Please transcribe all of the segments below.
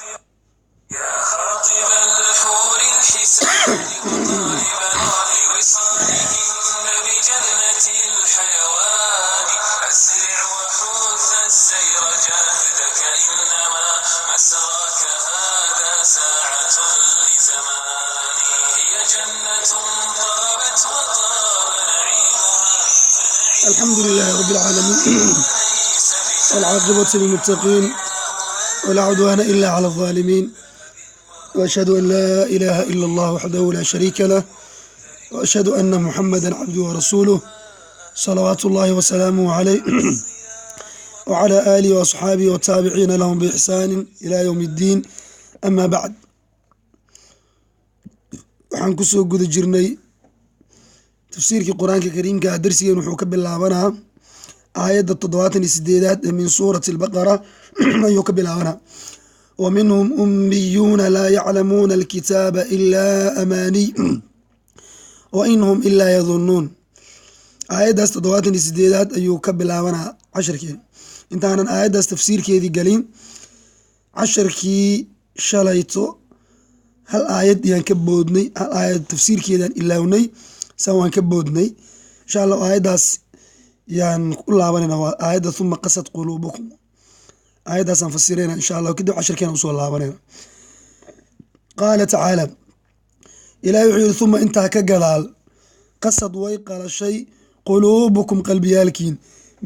يا خاطب الحور الحسان وطالبا لوصالهن بجنة الحيوان أسرع وحوث السير جاهدك إنما مسراك هذا ساعة لزمان هي جنة طابت وطاب نعيمها الحمد لله رب العالمين والعاقبة للمتقين ولا عدوان إلا على الظالمين وأشهد أن لا إله إلا الله وحده لا شريك له وأشهد أن محمدا عبده ورسوله صلوات الله وسلامه عليه وعلى آله وأصحابه والتابعين لهم بإحسان إلى يوم الدين أما بعد waxaan kusoo guda jirnay tafsiirkii qur-aanka kariimka darsigeen wuxuu ka bilaabanaa aayadda 78 min suurati albaqara ayuu ka bilaabanaa ومنهم أميون لا يعلمون الكتاب إلا أماني وإنهم إلا يظنون آياداس 78 ayuu ka bilaabanaa casharkeen intaanan aayaddaas tafsiirkeedii galin casharkii shalayto hal aayad yaan ka boodnay hal aayad tafsiirkeedaan ilaawnay san waan ka boodnay insha allah aayaddaas yaan u laabanayna waa aayadda thumma qasad quluubukum aayaddaasaan fasirayna insha allah kadib casharkeena usoo laabanayna qaala tacaala ilaahay wuxuu yidhi thumma intaa ka gadaal qasad way qalashay quluubukum qalbiyaalkiin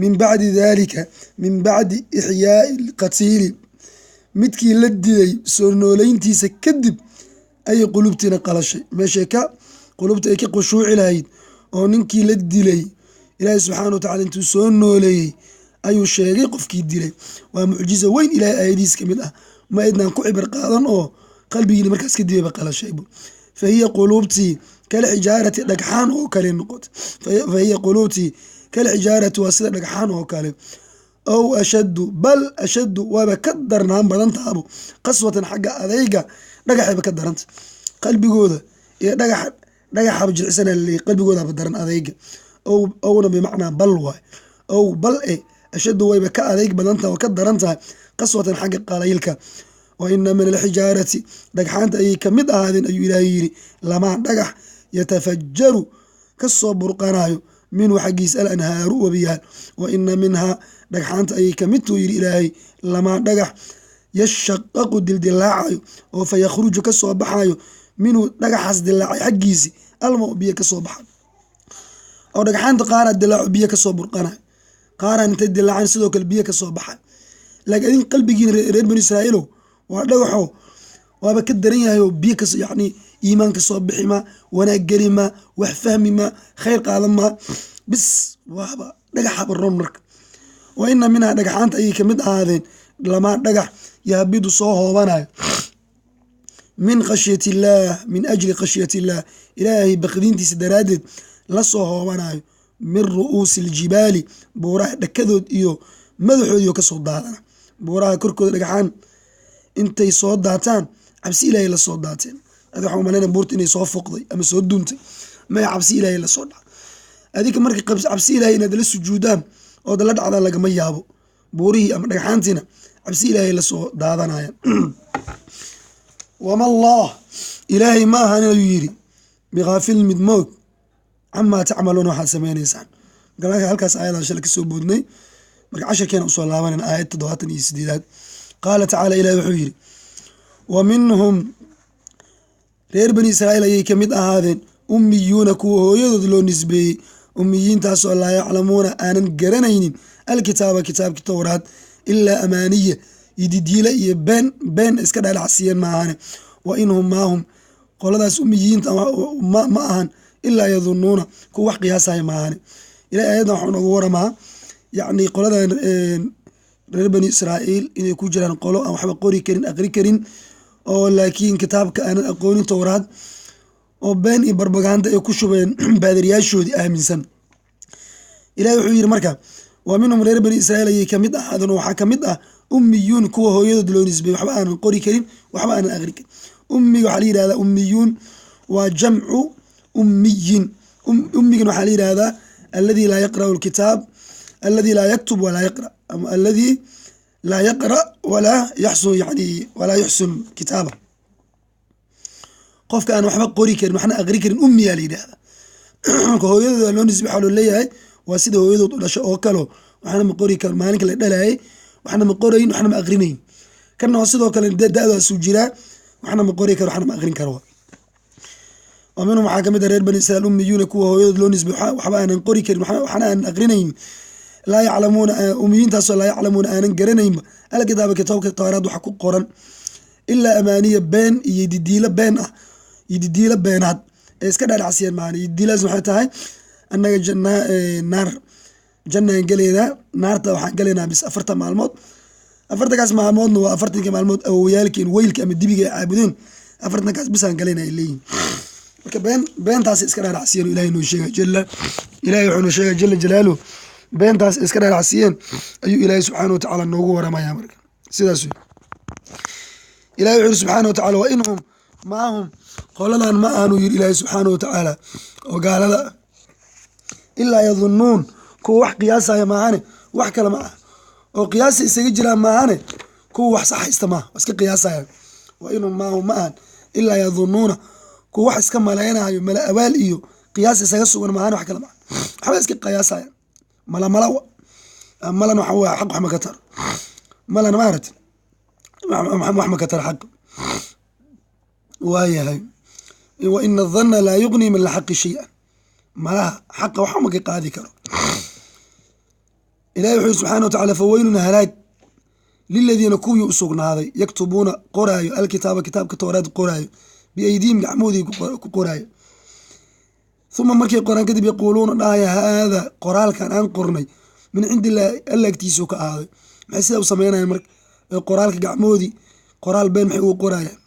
min bacdi daalika min bacdi ixyaa'i lqatiili midkii la dilay soo nooleyntiisa kadib ayay qulubtiina qalashay meeshay ka qulubta ay ka khushuuci lahayd oo ninkii la dilay ilaahay subxaana wa tacala intuu soo nooleeyey ayuu sheegay qofkii dilay waa mucjizo weyn ilaahay aayadiis ka mid ah ma aydnaan ku cibar qaadan oo qalbigiina markaas kadibba qalashaybu fa hiya quluubtii kal xijaarati dhagxaan oo kale noqotay fa hiya quluubtii kal xijaarati waa sida dhagxaan oo kale ow ashaddu bal ashaddu waaba ka darnaan badan taabo qaswatan xagga adayga dhagaxayba ka daranta qalbigooda iyo dhagaxaba jilcisana laleeyahy qalbigoodaba daran adayga owna bimacnaa bal waay ow bal ashaddu wayba ka adayg badan tahay oo ka daran tahay qaswatan xagga qalaylka wa ina min alxijaarati dhagxaanta ayay ka mid ahaadeen ayuu ilaahay yidhi lamaa dhagax yatafajaru ka soo burqanayo minhu xaggiisa alanhaaru wabiyaal wa ina minhaa dhagxaanta ayay ka mid tuu yidhi ilaahay lamaa dhagax yashaqaqu dildilaacayo oo fa yakhruju ka soo baxayo minhu dhagaxaas dilaacay xaggiisi alma biyo ka soo baxa oo dhagxaanta qaaraa dilaaco biyo ka soo burqanayo qaaraan intay dilaacaan sidoo kale biyo ka soo baxay laakiin adin qalbigiina reer banu israa'iilow waa dhagaxo waaba ka daran yahay oo biyo kas yacni iimaan ka soo bixi ma wanaag geli ma wax fahmi ma khayr qaadan ma bis waaba dhagaxaba roon marka wa ina minhaa dhagaxaanta ayay ka mid ahaadeen lamaa dhagax yahbidu soo hoobanayo min khashyati illaah min ajli khashyati illaah ilaahay baqdiintiisa daraaddeed la soo hoobanayo min ru'uusi aljibaali buuraha dhakadood iyo madaxoodiio ka soo daadana buuraha korkooda dhagaxaan intay soo daataan cabsi ilaahay la soo daateen adi waxaa umalayna buurta inay soo foqday ama soo duuntay maya cabsi ilaahay la soo dhaca adinka markay cabsi ilaahay inaad la sujuudaan ood la dhacdaan lagama yaabo buurihii ama dhagaxaantiina cabsi ilaahay la soo daadanayaan wama allah ilaahay ma ahan ayuu yidhi bikaafil mid moog camaa tacmaluuna waxaad samaynaysaan halkaas ayadaa shala kasoo boodnay marka casharkeena usoo laabanayna aayad 78 qaala tacaala ilahi wuxuu yidhi wa minhum reer bani israa'iil ayay ka mid ahaadeen ummiyuuna kuwa hooyadood loo nisbeeyey ummiyiintaasoo laa yaclamuuna aanan garanaynin alkitaaba kitaabkii towraad ilaa amaaniya ididiile iyo been iska dhaalacsiiyeen ma ahane wa inhum maahum qoladaas ummiyiinta ma ahan ilaa yadunuuna kuwa wax qiyaasaya maahane ilahay aayaddan waxuu noogu waramaa yacni qoladan reer bani israa'iil inay ku jiraan qolo aan waxba qori karin aqri karin oo laakiin kitaabka aanan aqoonin towraad oo been iyo barbaganda ay ku shubeen baadariyaashoodii aaminsan ilahay wuxuu yidhi marka waa minhum reer bani israa'iil ayay ka mid ahaadeen oo waxaa ka mid ah ummiyuun kuwa hooyadood loo nisbeeyey waxba aanan qori karin waxba aanan aqri karin ummiga waxaa la yidhahdaa ummiyuun waa jamcu ummiyin ummigan waxaa la yidhahdaa alladii laa yaqra'u alkitaab alladii laa yaktub walaa yaqra' ama alladii laa yaqra walaa yaxsun yani walaa yuxsun kitaaba qofka aan waxba qori karin waxna aqri karin ummiyaa la yidhaahda marka hooyadooda loo nisbe waxaa loo leeyahay waa sida hooyadood u dhasho oo kalo waxna ma qori karo maalinka la dhalayay waxna ma qorayn waxna ma aqrinayn kana waa sidoo kale da-daasuu jiraa waxna ma qori karo waxna ma aqrin karo wa minhum waxaa kamid a reer bani israiil ummiyuuna kuwa hooyadood loo nisbe waxba aanan qori karin waxna aanan aqrinayn laa yaclamuuna ummiyiintaasoo laa yaclamuuna aanan garanaynba alkitaaba kitaabka tawraad waxa ku qoran ilaa amaaniya been iyo didiilo been ah iyo didiilo beenaad ee iska dhaadhacsiyeen maana didiilaas waxay tahay annaga jannaan gelaynaa naarta waxaan gelaynaa bis 40 maalmood 40kaas maalmoodna waa 40 maalmood awowyaalkeen weylka ama dibiga ay caabudeen 40kaas bisaan gelaynaa ay leeyihin marka beentaas iska dhaadhacsiyeen ilaahay noo sheegay ilaahay wuxuu noo sheegay jalla jalaaluhu beentaas iska dhaadhacsiyeen ayuu ilaahay subxaana watacaala noogu waramayaa marka sidaas wey ilahay wuxuu yiri subxaana watacaala wa inhum maahum qoladan ma aanu yiri ilaahay subxaana watacaala oo gaalada ilaa yadunnuun kuwa wax qiyaasaya maahane wax kale ma ah oo qiyaasa isaga jiraan maahane kuwa wax saxaysta maaha iska qiyaasaya wa inhum maahum ma ahan ilaa yadunnuuna kuwa wax iska malaynayo mala abaal iyo qiyaas isaga sugan maahane wax kale ma ah waxba iska qiyaasaya malan waxa waa xaq wax ma ka taro malan maaragtay wax ma ka taro xaq waayahay wa ina adanna laa yuqni min alxaqi shay-an malaha xaqa waxba ma ka qaadi karo ilahi wuxuu yiri subxana watacaala faweylun halaag liladiina kuwii u sugnaaday yaktubuuna qoraayo alkitaaba kitaabka towraad qoraayo biaydiihim gacmoodii ku qoraayo uma markay qoraan kadib yaquuluuna dhahaya haada qoraalkan aan qornay min cindi illaahi alla agtiisuu ka ahaaday maxay sidaa u sameynayaan marka qoraalka gacmoodii qoraal been maxay ugu qorayaan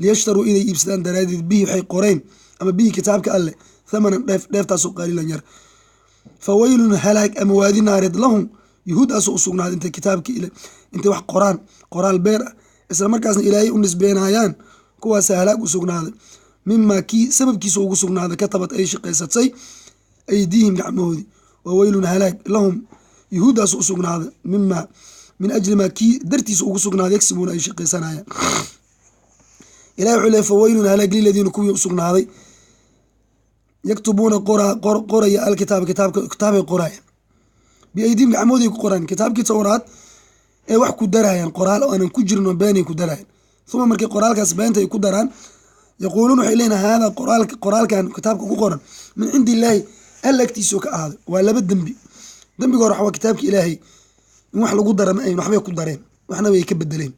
liyashtaruu inay iibsadaan daraadeed bihi waxay qoreen ama bihi kitaabka alleh thamanan dheeftaasoo qaliilan yar faweylun halaag ama waadi naareed lahum yuhuudaasoo u sugnaaday intay kitaabka intay wax qoraan qoraal been ah isla markaasna ilaahay u nisbeenayaan kuwaasa halaag u sugnaaday mimaa kii sababkiisa ugu sugnaaday katabad ay shaqaysatay aydiihim gacmahoodii waweylun halaag lahum yuhuudaasoo u sugnaaday mimaa min ajli maa kii dartiisa ugu sugnaaday yagsibuuna ay shaqaysanayaan ilahi wuxuu leey faweylun halaag liladiina kuwii u sugnaaday yaktubuuna qoraya alkitaaba kitaabay qorayaan biaydiihim gacmoodii ku qoraan kitaabkii towraad ee wax ku darayaan qoraal oo aanan ku jirin oo beenay ku darayaan uma markay qoraalkaas beenta ay ku daraan yaquuluun waxay leeyihin haada qoraalkan kitaabka ku qoran min cindi illaahi alla agtiisoo ka ahaaday waa laba dembi dembiga hore waxaa kitaabka ilaahay in wax lagu dara ma ayn waxbay ku dareen waxna way ka bedeleen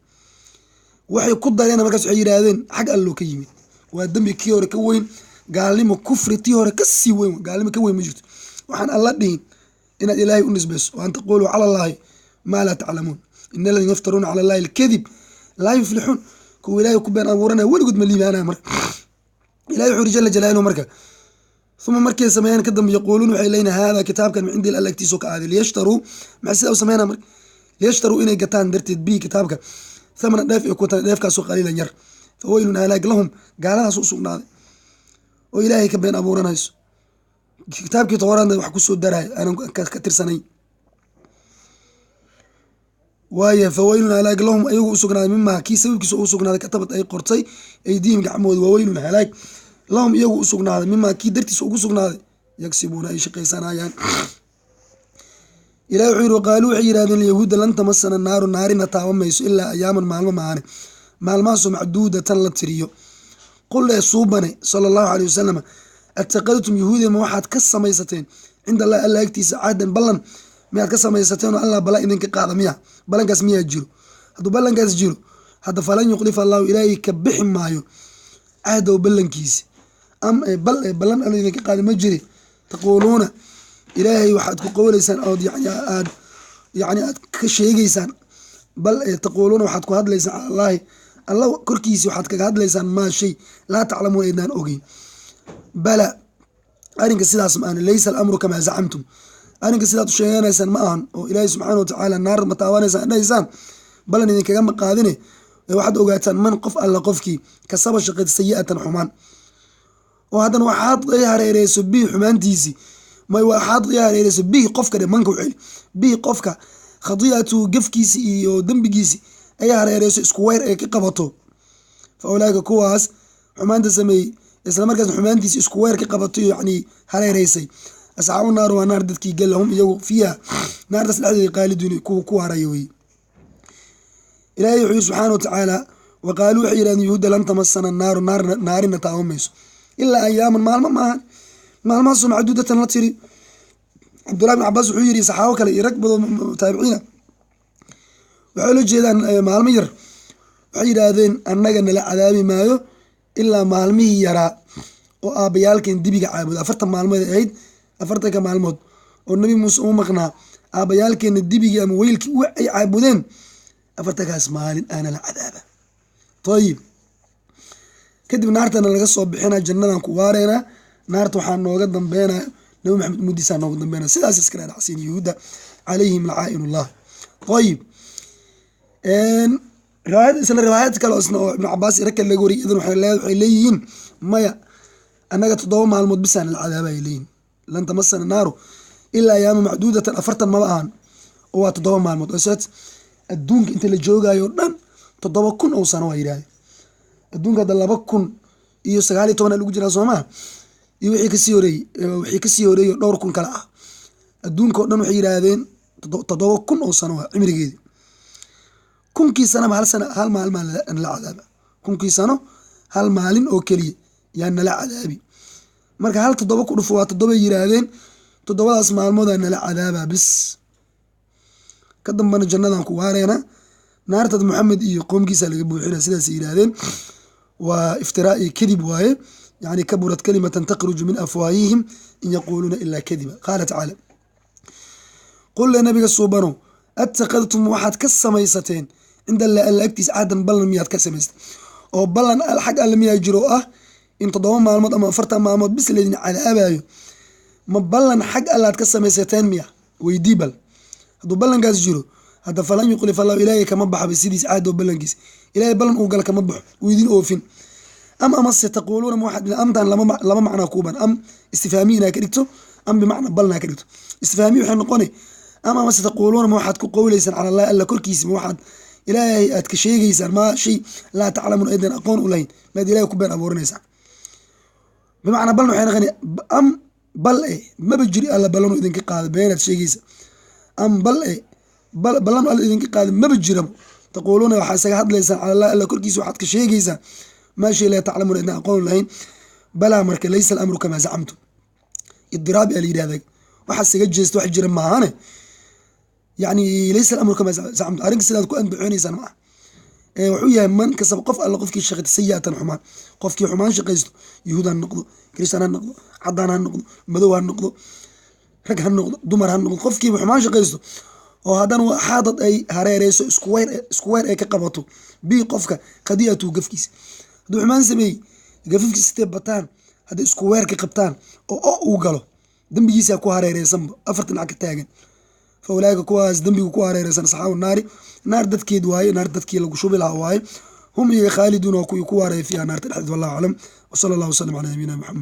waxay ku dareen markaas waxay yidhaahdeen xag alloo ka yimid waa dembi kii hore ka weyn gaalnimo kufri tii hore ka sii weyn gaalnimo ka weyn ma jirto waxaan alla dhihin inaad ilaahay u nisbayso wa an taquuluu cala allaahi maa laa taclamuun ina aladiina yaftaruuna cala allahi alkadib laa yuflixuun kuwa ilaahay ku been abuuranaya weligood ma liibaanaya marka ilahi wuxuu yiri jala jalaaluhu marka uma markay sameeyaan kadambe yaquuluun waxay leeyihin haada kitaabkan min cindi alla agtiisoo ka aaday liyashtaruu maxay sidaa u sameynaa marka liyashtaruu inay gataan darteed bihi kitaabka thamana dheef ay ku wataan dheefkaasoo qaliilan yar faweylun halaag lahum gaaladaas u sugnaaday oo ilaahay ka been abuuranayso kitaabkii towraadna wax kusoo daraya aanan ka tirsanayn waaya faweylun halaag lahum ayagu u sugnaaday mimaa kii sababkiisa ugu sugnaaday katabad ay qortay aydiihim gacmooda waweylun halaag lahum iyagu u sugnaaday mimaa kii dartiisa ugu sugnaaday yagsibuuna ay shaqaysanayaan ilahi wuxuu yiri waqaaluu waxay yidhahdeen yahuudda lan tamasana naaru naarina taaban mayso ilaa ayaaman maalmo maane maalmahaasoo macduudatan la tiriyo qul lee suubane sala allahu caleyh wasalam ataqadtum yahuudiya ma waxaad ka samaysateen cinda allahi alla agtiisa cahdan ballan miyaad ka samaysateen oo allah ballan idinka qaada miya ballankaas miyaa jiro hadduu ballankaas jiro hadda falan yukhlifa allahu ilaahay ka bixi maayo cahdow ballankiisi ballan alla idinka qaada ma jiri taquuluuna ilaahay waxaad ku qowleysaan ood aad ka sheegeysaan bal taquuluuna waxaad ku hadlaysaan cala allaahi alla korkiisi waxaad kaga hadlaysaan maa shay laa taclamuuna aydaan ogeyn bala arrinka sidaas ma ahna laysa alamru kamaa zacamtum arrinka sidaad u sheeganaysaan ma ahan oo ilaahay subxaana watacaala naar ma taawanaysaan dhahaysaan balan idinkaga maqaadine waxaad ogaataan man qof alla qofkii kasaba shaqeyd sayi'atan xumaan oo haddana waxaad hareereyso bihi xumaantiisii may waxaad hareereyso bihi qofka dhe manka u celi bihi qofka khadiicatu gafkiisi iyo dembigiisi ay hareereyso isku weer ay ka qabato fa ulaaika kuwaas xumaanta sameeyey isla markaas xumaantiisi isku weer ka qabato yacni hareereysay asxaabu naar waa naar dadkii gala hum iyagu fiiha naartaas dhexdeeda qaaliduun kuwa ku haraya weye. ilaahay wuxuu yiri subxaana watacaala waqaaluu waxay yidhahdeen yuhuudda lan tamasana naaru naarina taaban mayso ilaa ayaaman maalmo maahan maalmahaasoo macduudatan la tiri. cabdullahi bin cabaas wuxuu yidhi saxaabo kale iyo rag badan taabiciina waxay la jeedaan maalmo yar waxay yidhaahdeen annaga nala cadaabi maayo ilaa maalmihii yaraa oo aabbayaalkeen dibiga caabuda 40 maalmood ahayd 40 maalmood oo nabi muuse uu maqnaa aabbayaalkeena dibigii ama weylkii ay caabudeen 40kaas maalin aana la cadaaba tayib kadib naartana laga soo bixina jannadan ku waareena naarta waxaa nooga dambeynaa nabi maxamed mudiisa nooga dambeynaa sidaas iskala dhacsiin yuhuuda calayhim lacaainullah. tayib riwaayad kale isna oo ibn cabaas raka laga wariyay idan waxay leeyihiin maya annaga 7 maalmood bisaan la cadaabay leeyihiin lan tamasana naaru ilaa ayaama macduudatan 40 ma ahan oo waa 7 maalmood oo adduunka inta la joogayo dhan 7,000 oo sano waa yiraahdeen adduunka hadda 2,019 lagu jiraa Soomaa iyo wixii kasii horeeyay dhowr kun kale ah adduunka oo dhan waxay yiraahdeen 7,000 oo sano waa cimrigeedii kunkii sano hal maalin la cadaaba kunkii sano hal maalin oo keliya yaa nala cadaabi marka hal 7 ku dhufo waa 7 yiraahdeen 7daas maalmood aa nala cadaaba bis ka dambana jannadan ku waareena naarta Muhammad iyo qoomkiisa laga buuxina sidaas yiraahdeen waa iftiraa'i kadib waaye yani kaburat kalimatan takhruju min afwaahihim in yaquluna illa kadiba qala ta'ala qul la nabiga subhanu attaqadtum waxaad ka samaysateen inda la agtiis aadan ballan miyaad ka samaysteen oo ballan xaq alla miyaa jiro ah in 7 maalmood ama 40 maalmood bis leedin cadaabayo ma ballan xaq alla aad ka samaysateen miya weydii bal hadduu ballankaas jiro hadda falan yuqlif allah ilaahay kama baxba sidiis caado ballankiis ilaahay ballan uu gal kama baxo weydin oofin ama sataquluna waxad amtan lama macna kuban am istifhaamina ka dhigto am bimacna balna ka dhigto istifhaami waxay noqonay ama sataquluna waxad ku qowleysan ala allah alla korkiisa waxad ilaahay aad ka sheegaysan ma shay la ta'lamun aydan aqoon u lahayn maad ilaahay ku been abuurinaysan bimacna balna waxay noqonay am bal ma bajiri alla ballan idinka qaad beenad sheegaysa am balan alla idinka qaad ma bajirabo taquluna waxa isaga hadlaysan ala allah alla korkiisa waxad ka sheegaysan ما شيء لا تعلمون إن أقول لهين بلا مرك ليس الأمر كما زعمتم الضراب اللي هذا وحس جيست واحد جرم معانا يعني ليس الأمر كما زعمت أرنك سيدات كو أنت بعيني سنة وحويا من كسب قف الله قفكي شغل سيئة حمان قفكي حمان شقيست يهودا النقض كريستان النقض عدانا النقض مذوها النقض رقها النقض دمرها النقض قفكي حمان شقيست وهذا حاضر أي هريريس سكوير أي كقبطه بي قفك قضيته قفكيس دو حمان سمي قففك ستيب بطان هذا اسكوير كي قبطان او قالو دنبيسا كو هريريسان أفرتن عك التاغن فأولئك كواز دنبيو كو هريريسان صحاو النار نار دادكي دواي نار دادكي لغو شوبي لهواي هم خالدون وكو هريري فيها نار تلحد والله أعلم وصلى الله وسلم على نبينا محمد.